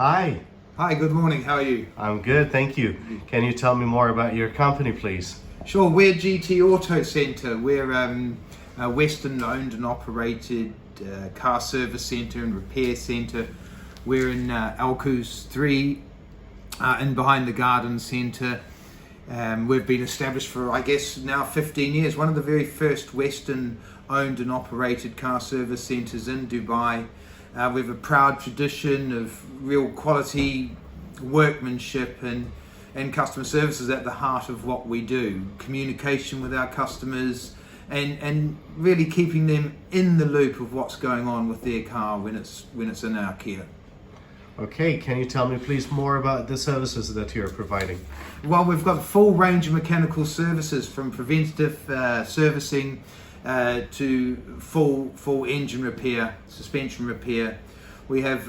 Hi, Hi, good morning. How are you? I'm good, thank you. Can you tell me more about your company, please? Sure, we're GT Auto Centre. We're a Western owned and operated car service centre and repair centre. We're in Alcoos 3 in behind the garden centre. We've been established for, I guess, now 15 years. One of the very first Western owned and operated car service centres in Dubai. We have a proud tradition of real quality workmanship and customer services at the heart of what we do. Communication with our customers and really keeping them in the loop of what's going on with their car when it's in our care. Okay, can you tell me please more about the services that you're providing? Well, we've got a full range of mechanical services from preventative servicing to full engine repair, suspension repair. We have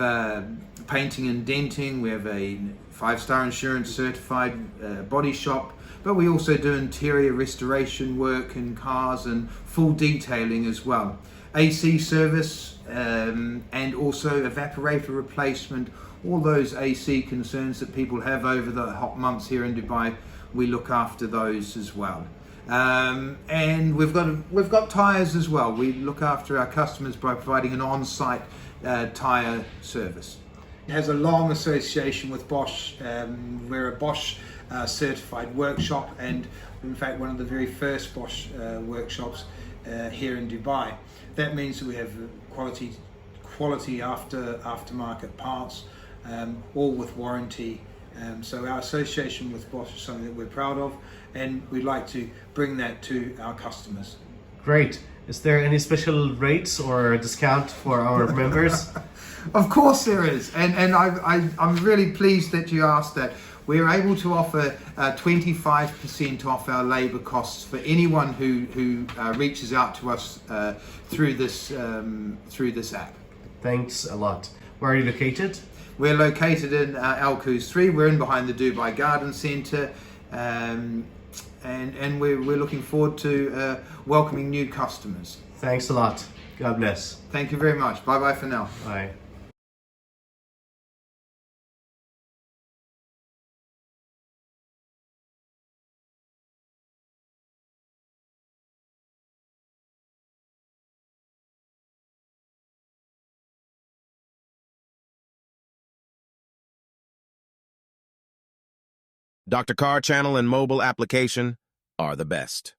painting and denting. We have a 5-star insurance certified body shop, but we also do interior restoration work in cars and full detailing as well. AC service and also evaporator replacement. All those AC concerns that people have over the hot months here in Dubai, we look after those as well. And we've got tyres as well. We look after our customers by providing an on-site tyre service. It has a long association with Bosch. We're a Bosch certified workshop, and in fact one of the very first Bosch workshops here in Dubai. That means that we have quality aftermarket parts, all with warranty. So our association with Bosch is something that we're proud of, and we'd like to bring that to our customers. Great. Is there any special rates or discount for our members? Of course there is, and I'm really pleased that you asked that. We're able to offer 25% off our labour costs for anyone who reaches out to us through this app. Thanks a lot. Where are you located? We're located in Alcoos 3. We're in behind the Dubai Garden Centre, and we're looking forward to welcoming new customers. Thanks a lot. God bless. Thank you very much. Bye bye for now. Bye. Dr. Car channel and mobile application are the best.